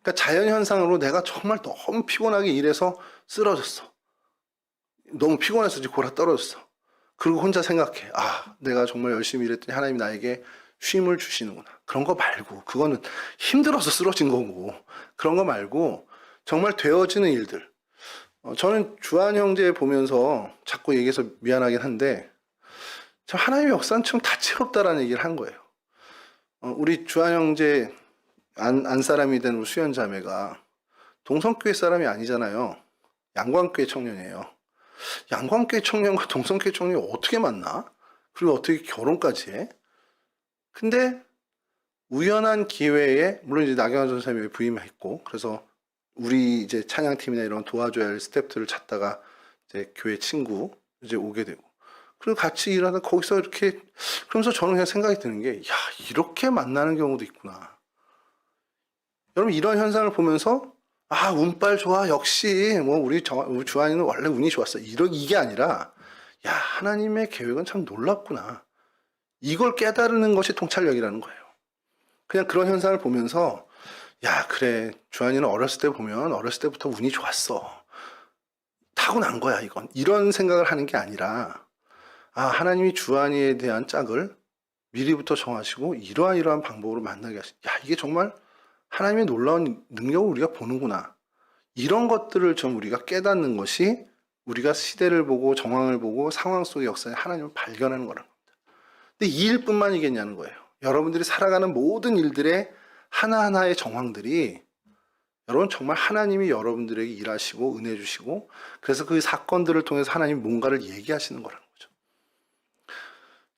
A: 그러니까 자연현상으로 내가 정말 너무 피곤하게 일해서 쓰러졌어. 너무 피곤해서 이제 골아 떨어졌어. 그리고 혼자 생각해. 아, 내가 정말 열심히 일했더니 하나님이 나에게 쉼을 주시는구나. 그런 거 말고, 그거는 힘들어서 쓰러진 거고, 그런 거 말고 정말 되어지는 일들. 저는 주한 형제 보면서 자꾸 얘기해서 미안하긴 한데, 참 하나님의 역사는 참 다채롭다라는 얘기를 한 거예요. 우리 주한 형제 안 사람이 된 우리 수연 자매가 동성교회 사람이 아니잖아요. 양광교회 청년이에요. 양광교회 청년과 동성교회 청년이 어떻게 만나? 그리고 어떻게 결혼까지 해? 근데 우연한 기회에, 물론 이제 나경원 전사님이 부임했고, 그래서 우리 이제 찬양팀이나 이런 도와줘야 할 스태프들을 찾다가 이제 교회 친구 이제 오게 되고, 그리고 같이 일하다 거기서 이렇게, 그러면서 저는 그냥 생각이 드는 게, 야, 이렇게 만나는 경우도 있구나. 여러분 이런 현상을 보면서 아, 운빨 좋아, 역시 뭐 우리 주한이는 원래 운이 좋았어, 이게 아니라 야, 하나님의 계획은 참 놀랍구나. 이걸 깨달는 것이 통찰력이라는 거예요. 그냥 그런 현상을 보면서 야, 그래, 주한이는 어렸을 때 보면 어렸을 때부터 운이 좋았어, 타고난 거야 이건, 이런 생각을 하는 게 아니라, 아, 하나님이 주한이에 대한 짝을 미리부터 정하시고 이러한 방법으로 만나게 하시, 야, 이게 정말 하나님의 놀라운 능력을 우리가 보는구나. 이런 것들을 좀 우리가 깨닫는 것이 우리가 시대를 보고 정황을 보고 상황 속의 역사에 하나님을 발견하는 거라는 겁니다. 근데 이 일뿐만이겠냐는 거예요. 여러분들이 살아가는 모든 일들의 하나하나의 정황들이, 여러분 정말 하나님이 여러분들에게 일하시고 은혜 주시고, 그래서 그 사건들을 통해서 하나님이 뭔가를 얘기하시는 거라는 거죠.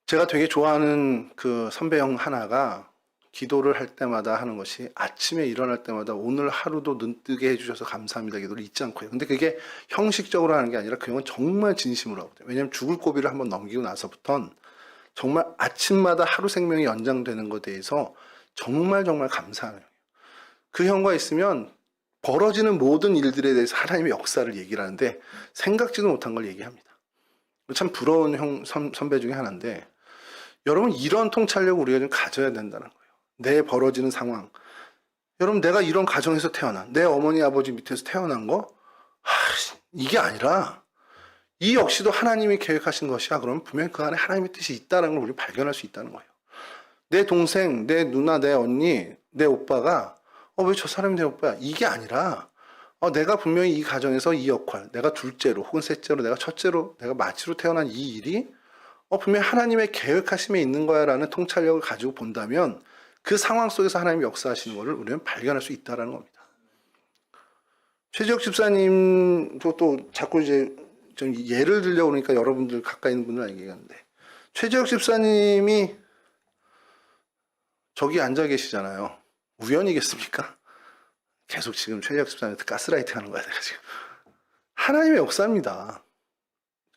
A: 제가 되게 좋아하는 그 선배 형 하나가 기도를 할 때마다 하는 것이, 아침에 일어날 때마다 오늘 하루도 눈뜨게 해주셔서 감사합니다 기도를 잊지 않고 해요. 근데 그게 형식적으로 하는 게 아니라 그 형은 정말 진심으로 하거든요. 왜냐하면 죽을 고비를 한번 넘기고 나서부터는 정말 아침마다 하루 생명이 연장되는 것에 대해서 정말 감사하는 형이에요. 그 형과 있으면 벌어지는 모든 일들에 대해서 하나님의 역사를 얘기를 하는데 생각지도 못한 걸 얘기합니다. 참 부러운 선배 중에 하나인데, 여러분 이런 통찰력을 우리가 좀 가져야 된다는 거예요. 내 벌어지는 상황. 여러분 내가 이런 가정에서 태어난, 내 어머니 아버지 밑에서 태어난 거, 이게 아니라 이 역시도 하나님이 계획하신 것이야. 그러면 분명히 그 안에 하나님의 뜻이 있다는 걸 우리 발견할 수 있다는 거예요. 내 동생, 내 누나, 내 언니, 내 오빠가 왜 저 사람이 내 오빠야? 이게 아니라 내가 분명히 이 가정에서 이 역할, 내가 둘째로 혹은 셋째로, 내가 첫째로, 내가 마치로 태어난 이 일이 분명히 하나님의 계획하심에 있는 거야 라는 통찰력을 가지고 본다면 그 상황 속에서 하나님이 역사하시는 것을 우리는 발견할 수 있다는 겁니다. 최지혁 집사님도 또 자꾸 이제 좀 예를 들려고 그러니까 여러분들 가까이 있는 분들 알겠는데, 최지혁 집사님이 저기 앉아 계시잖아요. 우연이겠습니까? 계속 지금 최지혁 집사님한테 가스라이팅 하는 거야, 내가 지금. 하나님의 역사입니다.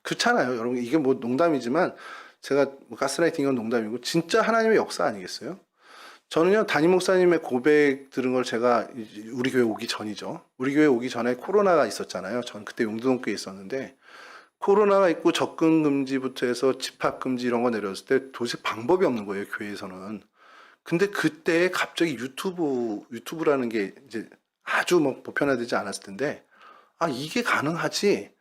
A: 그렇잖아요, 여러분. 이게 뭐 농담이지만, 제가 뭐 가스라이팅 이건 농담이고, 진짜 하나님의 역사 아니겠어요? 저는요, 담임 목사님의 고백 들은 걸 제가 우리 교회 오기 전이죠. 우리 교회 오기 전에 코로나가 있었잖아요. 전 그때 용두동교에 있었는데, 코로나가 있고 접근 금지부터 해서 집합 금지 이런 거 내렸을 때 도저히 방법이 없는 거예요, 교회에서는. 근데 그때 갑자기 유튜브라는 게 이제 아주 뭐 보편화되지 않았을 텐데, 아, 이게 가능하지?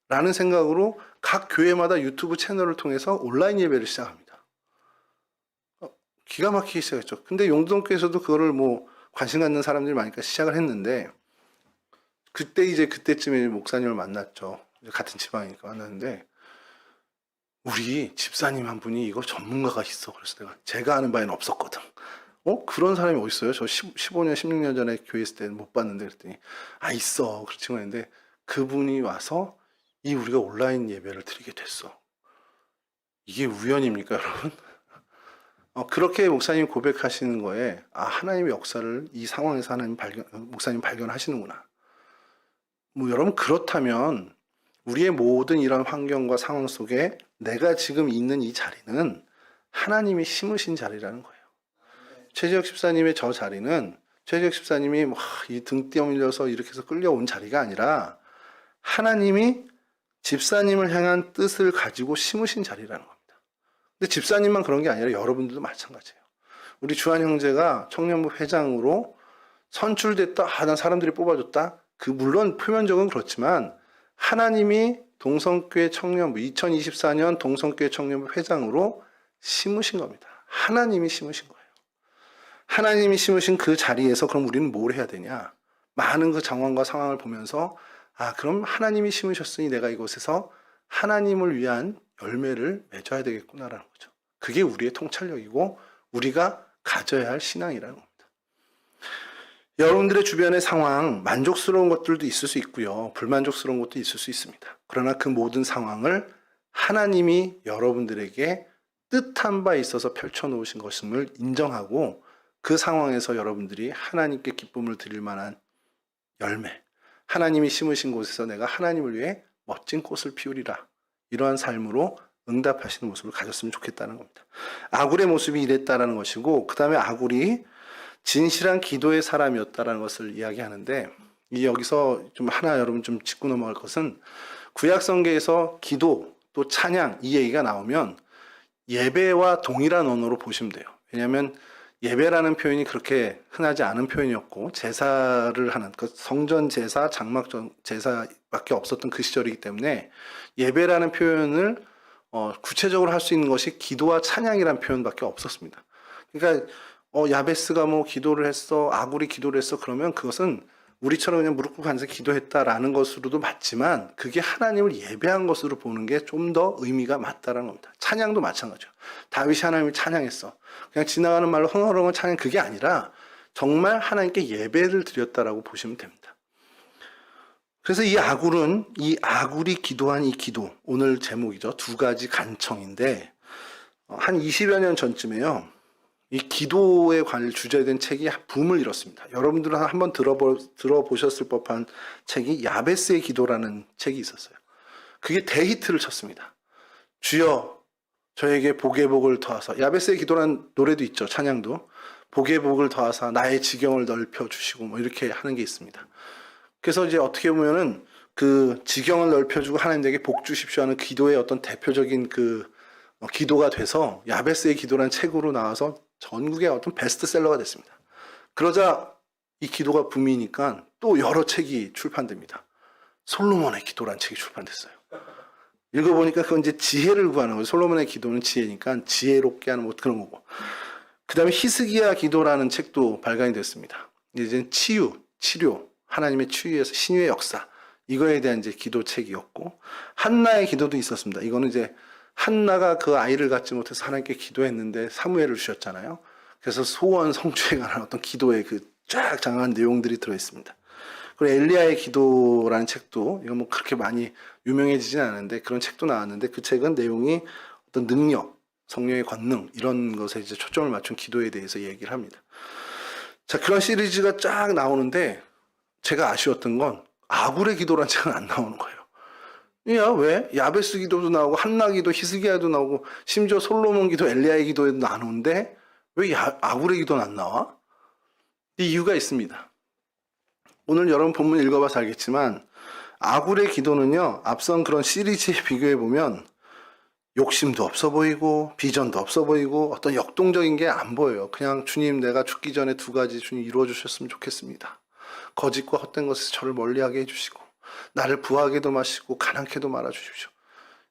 A: 라는 생각으로 각 교회마다 유튜브 채널을 통해서 온라인 예배를 시작합니다. 기가 막히게 시작했죠. 근데 용두동교에서도 그거를 뭐 관심 갖는 사람들이 많으니까 시작을 했는데, 그때쯤에 목사님을 만났죠. 같은 지방이니까 만났는데, 우리 집사님 한 분이 이거 전문가가 있어. 그래서 제가 아는 바에는 없었거든. 그런 사람이 어디 있어요? 저 15년, 16년 전에 교회 있을 때는 못 봤는데 그랬더니, 아, 있어. 그렇지 했는데, 그분이 와서 우리가 온라인 예배를 드리게 됐어. 이게 우연입니까, 여러분? 그렇게 목사님 고백하시는 거에, 아, 하나님의 역사를 이 상황에서 목사님 발견하시는구나. 뭐, 여러분, 그렇다면, 우리의 모든 이런 환경과 상황 속에 내가 지금 있는 이 자리는 하나님이 심으신 자리라는 거예요. 최지혁 집사님의 저 자리는 최지혁 집사님이 이 등 뛰어밀려서 이렇게 해서 끌려온 자리가 아니라 하나님이 집사님을 향한 뜻을 가지고 심으신 자리라는 겁니다. 근데 집사님만 그런 게 아니라 여러분들도 마찬가지예요. 우리 주한 형제가 청년부 회장으로 선출됐다, 난 사람들이 뽑아줬다. 물론 표면적은 그렇지만 하나님이 동성교회 청년부 2024년 동성교회 청년부 회장으로 심으신 겁니다. 하나님이 심으신 거예요. 하나님이 심으신 그 자리에서 그럼 우리는 뭘 해야 되냐? 많은 그 상황과 상황을 보면서, 아, 그럼 하나님이 심으셨으니 내가 이곳에서 하나님을 위한 열매를 맺어야 되겠구나라는 거죠. 그게 우리의 통찰력이고 우리가 가져야 할 신앙이라는 겁니다. 여러분들의 주변의 상황, 만족스러운 것들도 있을 수 있고요. 불만족스러운 것도 있을 수 있습니다. 그러나 그 모든 상황을 하나님이 여러분들에게 뜻한 바에 있어서 펼쳐놓으신 것임을 인정하고 그 상황에서 여러분들이 하나님께 기쁨을 드릴 만한 열매, 하나님이 심으신 곳에서 내가 하나님을 위해 멋진 꽃을 피우리라. 이러한 삶으로 응답하시는 모습을 가졌으면 좋겠다는 겁니다. 아굴의 모습이 이랬다라는 것이고, 그 다음에 아굴이 진실한 기도의 사람이었다라는 것을 이야기하는데, 여기서 좀 하나 여러분 좀 짚고 넘어갈 것은, 구약성경에서 기도 또 찬양 이 얘기가 나오면 예배와 동일한 언어로 보시면 돼요. 왜냐하면 예배라는 표현이 그렇게 흔하지 않은 표현이었고, 제사를 하는 그 성전 제사, 장막 제사밖에 없었던 그 시절이기 때문에 예배라는 표현을 구체적으로 할 수 있는 것이 기도와 찬양이라는 표현밖에 없었습니다. 그러니까 야베스가 뭐 기도를 했어, 아굴이 기도를 했어, 그러면 그것은 우리처럼 그냥 무릎 꿇고 앉아서 기도했다라는 것으로도 맞지만, 그게 하나님을 예배한 것으로 보는 게 좀 더 의미가 맞다라는 겁니다. 찬양도 마찬가지죠. 다윗이 하나님을 찬양했어. 그냥 지나가는 말로 흥얼흥얼 찬양, 그게 아니라 정말 하나님께 예배를 드렸다라고 보시면 됩니다. 그래서 이 아굴이 기도한 이 기도, 오늘 제목이죠. 두 가지 간청인데, 한 20여 년 전쯤에요. 이 기도에 관련 주제된 책이 붐을 이뤘습니다. 여러분들은 한번 들어보셨을 법한 책이 야베스의 기도라는 책이 있었어요. 그게 대히트를 쳤습니다. 주여 저에게 복의 복을 더하사, 야베스의 기도라는 노래도 있죠. 찬양도. 복의 복을 더하사 나의 지경을 넓혀주시고 뭐 이렇게 하는 게 있습니다. 그래서 이제 어떻게 보면은 그 지경을 넓혀주고 하나님 내게 복 주십시오 하는 기도의 어떤 대표적인 그 기도가 돼서 야베스의 기도라는 책으로 나와서 전국의 어떤 베스트셀러가 됐습니다. 그러자 이 기도가 붐이니까 또 여러 책이 출판됩니다. 솔로몬의 기도라는 책이 출판됐어요. 읽어보니까 그건 이제 지혜를 구하는 거예요. 솔로몬의 기도는 지혜니까 지혜롭게 하는 뭐 그런 거고. 그 다음에 히스기야 기도라는 책도 발간이 됐습니다. 이제 치료, 하나님의 치유에서 신유의 역사, 이거에 대한 이제 기도책이었고, 한나의 기도도 있었습니다. 이거는 이제 한나가 그 아이를 갖지 못해서 하나님께 기도했는데 사무엘을 주셨잖아요. 그래서 소원 성취에 관한 어떤 기도의 그 쫙 장한 내용들이 들어있습니다. 그리고 엘리야의 기도라는 책도, 이거 뭐 그렇게 많이 유명해지진 않은데 그런 책도 나왔는데, 그 책은 내용이 어떤 능력, 성령의 권능 이런 것에 이제 초점을 맞춘 기도에 대해서 얘기를 합니다. 자, 그런 시리즈가 쫙 나오는데 제가 아쉬웠던 건 아굴의 기도라는 책은 안 나오는 거예요. 야, 왜? 야베스 기도도 나오고 한나 기도, 히스기야도 나오고 심지어 솔로몬 기도, 엘리야의 기도에도 나오는데 왜 아굴의 기도는 안 나와? 이 이유가 있습니다. 오늘 여러분 본문 읽어봐서 알겠지만 아굴의 기도는요, 앞선 그런 시리즈에 비교해 보면 욕심도 없어 보이고 비전도 없어 보이고 어떤 역동적인 게 안 보여요. 그냥 주님, 내가 죽기 전에 두 가지 주님 이루어 주셨으면 좋겠습니다. 거짓과 헛된 것에서 저를 멀리하게 해주시고 나를 부하게도 마시고 가난케도 말아 주십시오.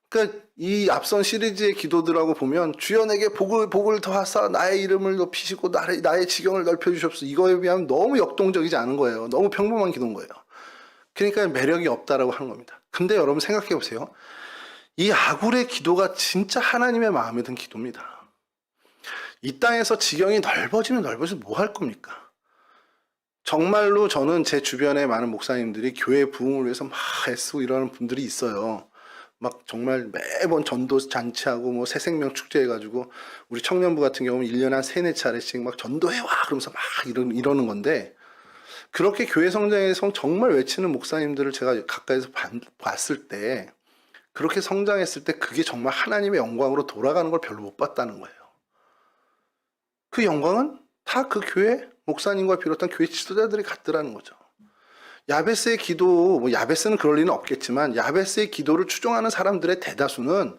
A: 그러니까 이 앞선 시리즈의 기도들하고 보면 주여 내게 복을 더하사 나의 이름을 높이시고 나의 지경을 넓혀주시옵소서, 이거에 비하면 너무 역동적이지 않은 거예요. 너무 평범한 기도인 거예요. 그러니까 매력이 없다라고 하는 겁니다. 근데 여러분 생각해 보세요. 이 아굴의 기도가 진짜 하나님의 마음에 든 기도입니다. 이 땅에서 지경이 넓어지면 뭐 할 겁니까? 정말로 저는 제 주변에 많은 목사님들이 교회 부흥을 위해서 막 애쓰고 이러는 분들이 있어요. 막 정말 매번 전도 잔치하고 뭐 새생명 축제 해가지고 우리 청년부 같은 경우는 1년에 한 3-4차례씩 막 전도해와 그러면서 막 이러는 건데, 그렇게 교회 성장에서 정말 외치는 목사님들을 제가 가까이서 봤을 때, 그렇게 성장했을 때 그게 정말 하나님의 영광으로 돌아가는 걸 별로 못 봤다는 거예요. 그 영광은 다 그 교회 목사님과 비롯한 교회 지도자들이 갖더라는 거죠. 야베스의 기도, 뭐 야베스는 그럴 리는 없겠지만 야베스의 기도를 추종하는 사람들의 대다수는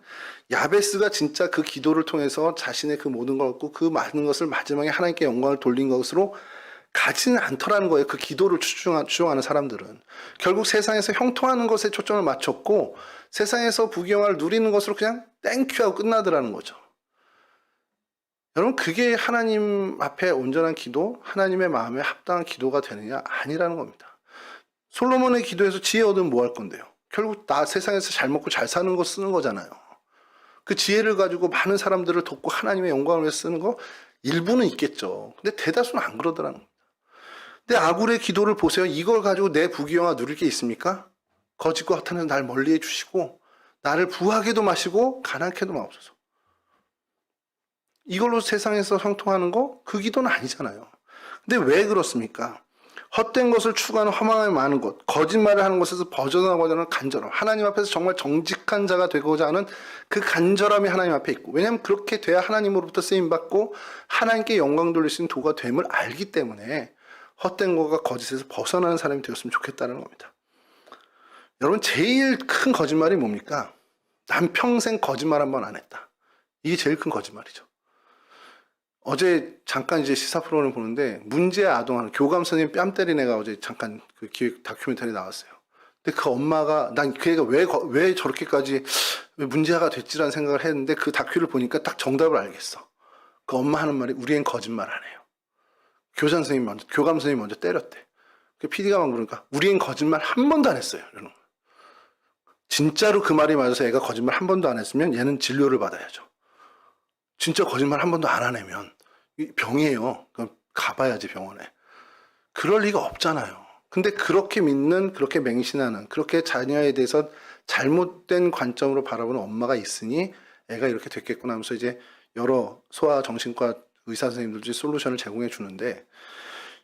A: 야베스가 진짜 그 기도를 통해서 자신의 그 모든 걸 얻고 그 많은 것을 마지막에 하나님께 영광을 돌린 것으로 가지는 않더라는 거예요. 그 기도를 추종하는 사람들은 결국 세상에서 형통하는 것에 초점을 맞췄고 세상에서 부귀영화를 누리는 것으로 그냥 땡큐하고 끝나더라는 거죠. 여러분, 그게 하나님 앞에 온전한 기도, 하나님의 마음에 합당한 기도가 되느냐? 아니라는 겁니다. 솔로몬의 기도에서 지혜 얻으면 뭐 할 건데요? 결국 나 세상에서 잘 먹고 잘 사는 거 쓰는 거잖아요. 그 지혜를 가지고 많은 사람들을 돕고 하나님의 영광을 위해서 쓰는 거 일부는 있겠죠. 근데 대다수는 안 그러더라는 겁니다. 근데 아굴의 기도를 보세요. 이걸 가지고 내 부귀영화 누릴 게 있습니까? 거짓과 허탄에서 날 멀리 해주시고 나를 부하게도 마시고 가난케도 마옵소서. 이걸로 세상에서 형통하는 거? 그 기도는 아니잖아요. 근데 왜 그렇습니까? 헛된 것을 추구하는 허망함이 많은 것, 거짓말을 하는 것에서 벗어나고자 하는 간절함, 하나님 앞에서 정말 정직한 자가 되고자 하는 그 간절함이 하나님 앞에 있고, 왜냐하면 그렇게 돼야 하나님으로부터 쓰임받고 하나님께 영광 돌릴 수 있는 도가 됨을 알기 때문에 헛된 것과 거짓에서 벗어나는 사람이 되었으면 좋겠다는 겁니다. 여러분, 제일 큰 거짓말이 뭡니까? 난 평생 거짓말 한 번 안 했다. 이게 제일 큰 거짓말이죠. 어제 잠깐 이제 시사 프로그램을 보는데 문제의 아동하는 교감 선생님 뺨 때린 애가 어제 잠깐 그 기획 다큐멘터리 나왔어요. 근데 그 엄마가 난 그 애가 왜 저렇게까지 문제가 됐지라는 생각을 했는데 그 다큐를 보니까 딱 정답을 알겠어. 그 엄마 하는 말이 우리엔 거짓말 안 해요. 교감 선생님 먼저 때렸대. 그 PD가 막 그러니까 우리엔 거짓말 한 번도 안 했어요. 이러는 거예요. 진짜로 그 말이 맞아서 애가 거짓말 한 번도 안 했으면 얘는 진료를 받아야죠. 진짜 거짓말 한 번도 안 하내면 병이에요. 그럼 가봐야지 병원에. 그럴 리가 없잖아요. 근데 그렇게 믿는, 그렇게 맹신하는, 그렇게 자녀에 대해서 잘못된 관점으로 바라보는 엄마가 있으니 애가 이렇게 됐겠구나 하면서 이제 여러 소아 정신과 의사 선생님들이 솔루션을 제공해 주는데,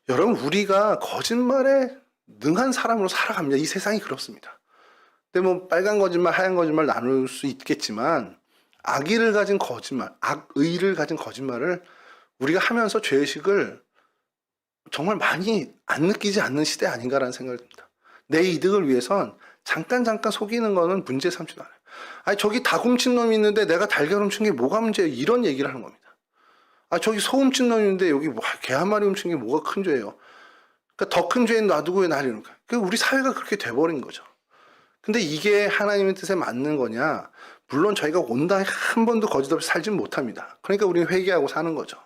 A: 여러분, 우리가 거짓말에 능한 사람으로 살아갑니다. 이 세상이 그렇습니다. 근데 뭐 빨간 거짓말, 하얀 거짓말 나눌 수 있겠지만 악의를 가진 거짓말, 악의를 가진 거짓말을 우리가 하면서 죄의식을 정말 많이 안 느끼지 않는 시대 아닌가라는 생각이 듭니다. 내 이득을 위해선 잠깐 속이는 거는 문제 삼지도 않아요. 아니, 저기 닭 훔친 놈이 있는데 내가 달걀 훔친 게 뭐가 문제예요? 이런 얘기를 하는 겁니다. 아, 저기 소 훔친 놈이 있는데 여기 개 한 마리 훔친 게 뭐가 큰 죄예요? 그러니까 더 큰 죄는 놔두고 왜 나를 이러는 거야? 그러니까 우리 사회가 그렇게 돼버린 거죠. 근데 이게 하나님의 뜻에 맞는 거냐? 물론 저희가 온당에 한 번도 거짓 없이 살지는 못합니다. 그러니까 우리는 회개하고 사는 거죠.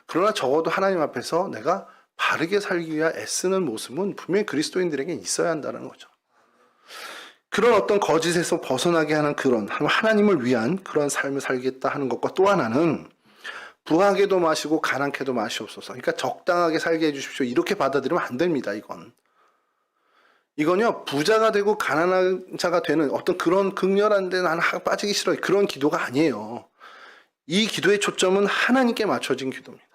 A: 그러나 적어도 하나님 앞에서 내가 바르게 살기 위해 애쓰는 모습은 분명히 그리스도인들에게 있어야 한다는 거죠. 그런 어떤 거짓에서 벗어나게 하는 그런 하나님을 위한 그런 삶을 살겠다 하는 것과 또 하나는 부하게도 마시고 가난케도 마시옵소서. 그러니까 적당하게 살게 해주십시오. 이렇게 받아들이면 안 됩니다. 이건요, 부자가 되고 가난한 자가 되는 어떤 그런 극렬한데 나는 빠지기 싫어요. 그런 기도가 아니에요. 이 기도의 초점은 하나님께 맞춰진 기도입니다.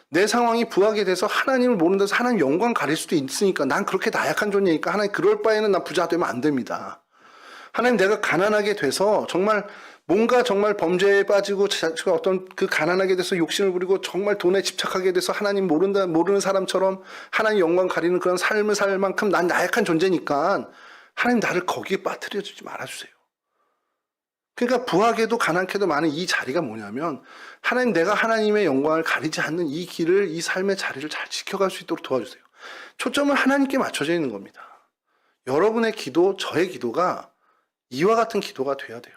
A: 내 상황이 부하게 돼서 하나님을 모른다서 하나님 영광 가릴 수도 있으니까 난 그렇게 나약한 존재니까 하나님 그럴 바에는 난 부자 되면 안 됩니다. 하나님 내가 가난하게 돼서 정말 뭔가 정말 범죄에 빠지고 어떤 그 가난하게 돼서 욕심을 부리고 정말 돈에 집착하게 돼서 하나님 모르는 사람처럼 하나님 영광 가리는 그런 삶을 살 만큼 난 나약한 존재니까 하나님 나를 거기에 빠뜨려 주지 말아주세요. 그러니까 부하게도 가난케도 많은 이 자리가 뭐냐면 하나님 내가 하나님의 영광을 가리지 않는 이 길을 이 삶의 자리를 잘 지켜갈 수 있도록 도와주세요. 초점은 하나님께 맞춰져 있는 겁니다. 여러분의 기도, 저의 기도가 이와 같은 기도가 돼야 돼요.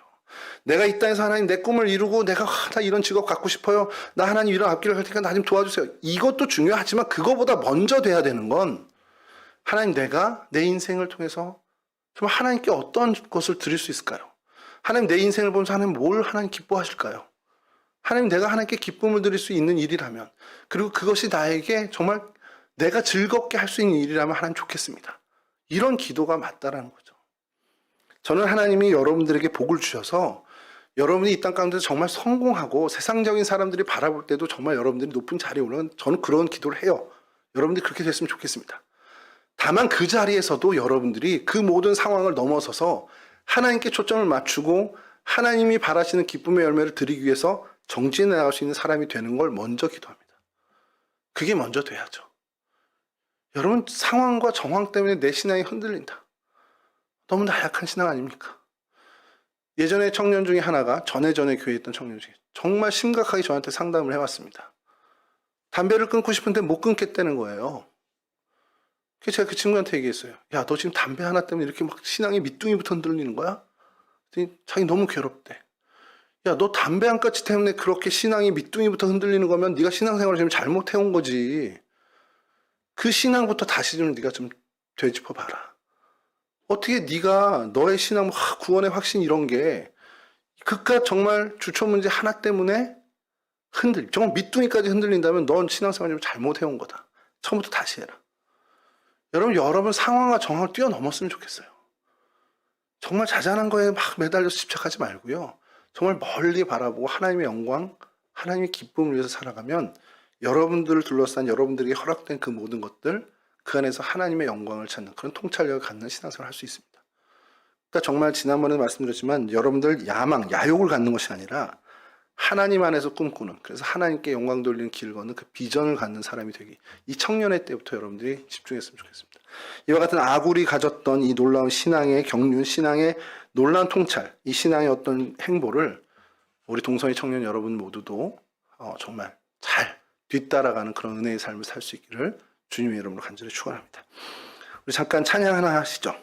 A: 내가 이 땅에서 하나님 내 꿈을 이루고 내가 나 이런 직업 갖고 싶어요. 나 하나님 이런 앞길을 갈 테니까 나 좀 도와주세요. 이것도 중요하지만 그거보다 먼저 돼야 되는 건 하나님 내가 내 인생을 통해서 정말 하나님께 어떤 것을 드릴 수 있을까요? 하나님 내 인생을 보면서 하나님 뭘 하나님 기뻐하실까요? 하나님 내가 하나님께 기쁨을 드릴 수 있는 일이라면 그리고 그것이 나에게 정말 내가 즐겁게 할 수 있는 일이라면 하나님 좋겠습니다. 이런 기도가 맞다라는 거죠. 저는 하나님이 여러분들에게 복을 주셔서 여러분이 이 땅 가운데서 정말 성공하고 세상적인 사람들이 바라볼 때도 정말 여러분들이 높은 자리에 올라간 저는 그런 기도를 해요. 여러분들이 그렇게 됐으면 좋겠습니다. 다만 그 자리에서도 여러분들이 그 모든 상황을 넘어서서 하나님께 초점을 맞추고 하나님이 바라시는 기쁨의 열매를 드리기 위해서 정진해 나갈 수 있는 사람이 되는 걸 먼저 기도합니다. 그게 먼저 돼야죠. 여러분 상황과 정황 때문에 내 신앙이 흔들린다. 너무 나약한 신앙 아닙니까? 예전에 청년 중에 하나가 전에 교회에 있던 청년 중에 정말 심각하게 저한테 상담을 해왔습니다. 담배를 끊고 싶은데 못 끊겠다는 거예요. 그래서 제가 그 친구한테 얘기했어요. 야, 너 지금 담배 하나 때문에 이렇게 막 신앙이 밑둥이부터 흔들리는 거야? 그랬더니 자기 너무 괴롭대. 야, 너 담배 한 가지 때문에 그렇게 신앙이 밑둥이부터 흔들리는 거면 네가 신앙생활을 지금 잘못해온 거지. 그 신앙부터 다시 좀 네가 좀 되짚어봐라. 어떻게 네가 너의 신앙, 구원의 확신 이런 게 그깟 정말 주초 문제 하나 때문에 정말 밑둥이까지 흔들린다면 넌 신앙생활 좀 잘못해온 거다. 처음부터 다시 해라. 여러분 상황과 정황을 뛰어넘었으면 좋겠어요. 정말 자잘한 거에 막 매달려서 집착하지 말고요. 정말 멀리 바라보고 하나님의 영광, 하나님의 기쁨을 위해서 살아가면 여러분들을 둘러싼 여러분들에게 허락된 그 모든 것들 그 안에서 하나님의 영광을 찾는 그런 통찰력을 갖는 신앙생활을 할 수 있습니다. 그러니까 정말 지난번에 말씀드렸지만 여러분들 야욕을 갖는 것이 아니라 하나님 안에서 꿈꾸는 그래서 하나님께 영광 돌리는 길을 걷는 그 비전을 갖는 사람이 되기 이 청년의 때부터 여러분들이 집중했으면 좋겠습니다. 이와 같은 아굴이 가졌던 이 놀라운 신앙의 경륜, 신앙의 놀라운 통찰, 이 신앙의 어떤 행보를 우리 동성애 청년 여러분 모두도 정말 잘 뒤따라가는 그런 은혜의 삶을 살 수 있기를 주님의 이름으로 간절히 축원합니다. 우리 잠깐 찬양 하나 하시죠.